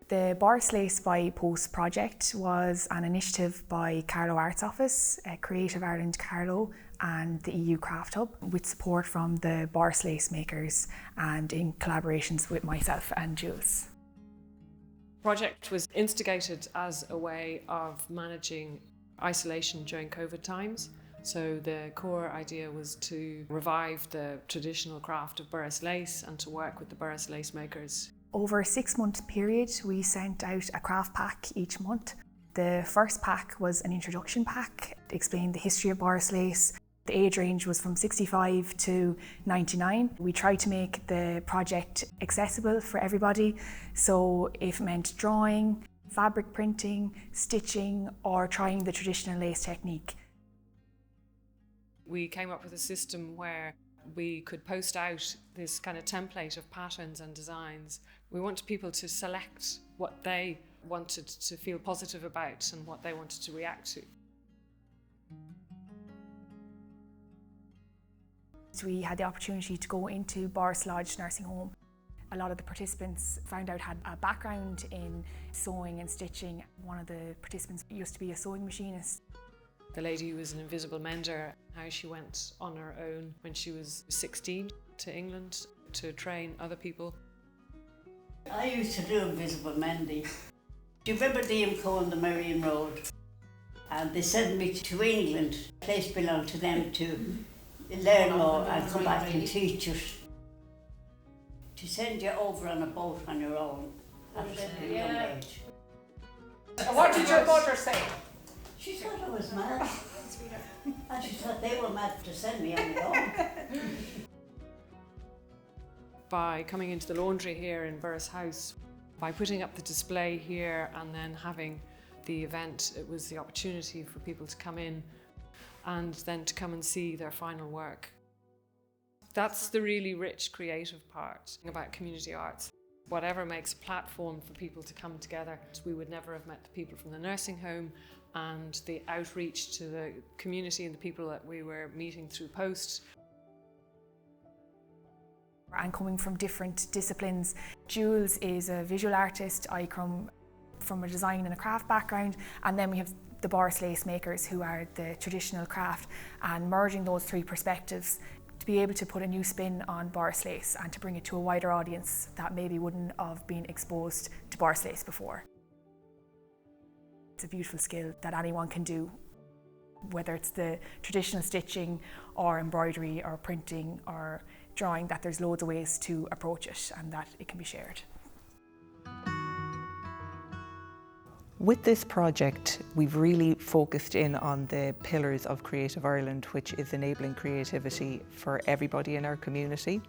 The Borris Lace by Post project was an initiative by Carlow Arts Office, Creative Ireland Carlow and the EU Craft Hub, with support from the Borris Lace makers and in collaborations with myself and Jules. The project was instigated as a way of managing isolation during COVID times. So the core idea was to revive the traditional craft of Borris lace and to work with the Borris lace makers. Over a 6-month period, we sent out a craft pack each month. The first pack was an introduction pack. It explained the history of Borris lace. The age range was from 65 to 99. We tried to make the project accessible for everybody. So if it meant drawing, fabric printing, stitching, or trying the traditional lace technique. We came up with a system where we could post out this kind of template of patterns and designs. We wanted people to select what they wanted to feel positive about and what they wanted to react to. So we had the opportunity to go into Borris Lodge nursing home. A lot of the participants found out had a background in sewing and stitching. One of the participants used to be a sewing machinist. The lady who was an invisible mender, how she went on her own when she was 16 to England to train other people. I used to do invisible mending. Do you remember the IMCO on the Marion Road? And they sent me to England. The place belonged to them to learn more and come back and teach us. To send you over on a boat on your own at a young age. What did your mother say? She thought I was mad. And she thought they were mad to send me on their own. By coming into the laundry here in Borris House, by putting up the display here and then having the event, it was the opportunity for people to come in and then to come and see their final work. That's the really rich creative part about community arts. Whatever makes a platform for people to come together. We would never have met the people from the nursing home, and the outreach to the community and the people that we were meeting through post. And coming from different disciplines. Jules is a visual artist, I come from a design and a craft background, and then we have the Borris lace makers who are the traditional craft, and merging those three perspectives to be able to put a new spin on Borris lace and to bring it to a wider audience that maybe wouldn't have been exposed to Borris lace before. It's a beautiful skill that anyone can do, whether it's the traditional stitching or embroidery or printing or drawing, that there's loads of ways to approach it and that it can be shared. With this project, we've really focused in on the pillars of Creative Ireland, which is enabling creativity for everybody in our community.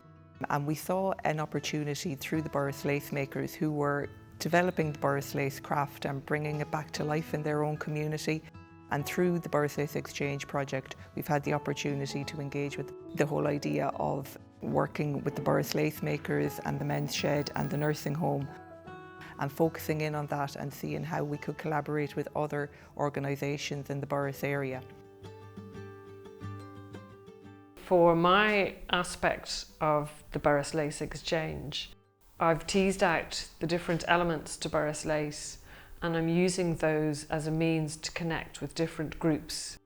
And we saw an opportunity through the Borris lace makers who were developing the Borris lace craft and bringing it back to life in their own community. And through the Borris Lace Exchange project, we've had the opportunity to engage with the whole idea of working with the Borris lace makers and the men's shed and the nursing home, and focusing in on that and seeing how we could collaborate with other organisations in the Borris area. For my aspect of the Borris Lace Exchange, I've teased out the different elements to Borris lace, and I'm using those as a means to connect with different groups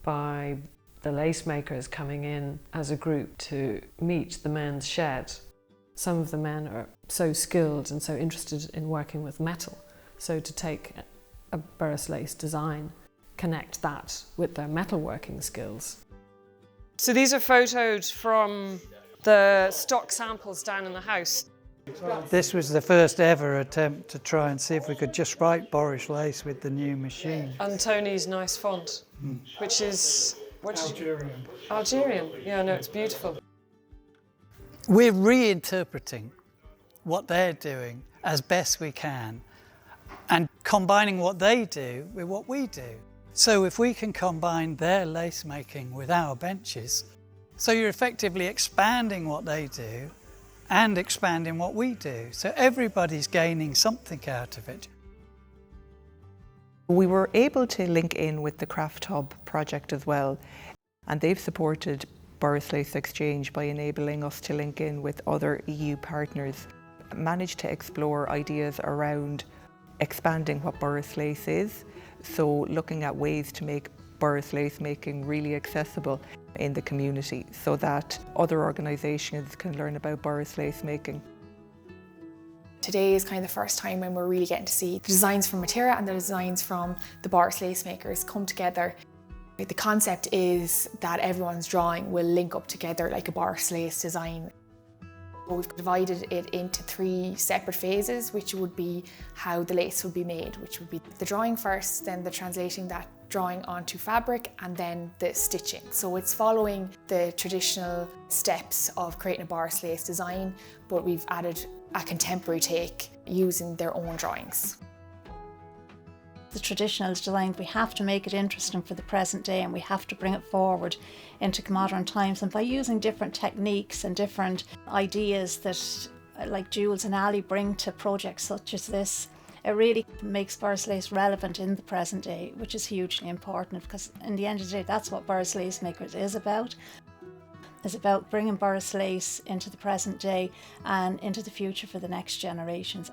by the lace makers coming in as a group to meet the men's shed. Some of the men are so skilled and so interested in working with metal, so to take a Borris lace design, connect that with their metalworking skills. So these are photos from the stock samples down in the house. This was the first ever attempt to try and see if we could just write Borris lace with the new machine. And Tony's nice font, which is... Algerian. Algerian, yeah, no, it's beautiful. We're reinterpreting what they're doing as best we can and combining what they do with what we do. So if we can combine their lace making with our benches, so you're effectively expanding what they do and expanding what we do. So everybody's gaining something out of it. We were able to link in with the Craft Hub project as well, and they've supported Borris Lace Exchange by enabling us to link in with other EU partners. managed to explore ideas around expanding what Borris lace is. So looking at ways to make Borris lace making really accessible in the community so that other organisations can learn about Borris lace making. Today is kind of the first time when we're really getting to see the designs from Matera and the designs from the Borris lace makers come together. The concept is that everyone's drawing will link up together like a Borris lace design. We've divided it into 3 separate phases, which would be how the lace would be made, which would be the drawing first, then the translating that drawing onto fabric, and then the stitching. So it's following the traditional steps of creating a Borris lace design, but we've added a contemporary take using their own drawings. The traditional design, we have to make it interesting for the present day, and we have to bring it forward into modern times. And by using different techniques and different ideas that like Jules and Ali bring to projects such as this, it really makes Borris lace relevant in the present day, which is hugely important, because in the end of the day, that's what Borris lace makers is about. It's about bringing Borris lace into the present day and into the future for the next generations.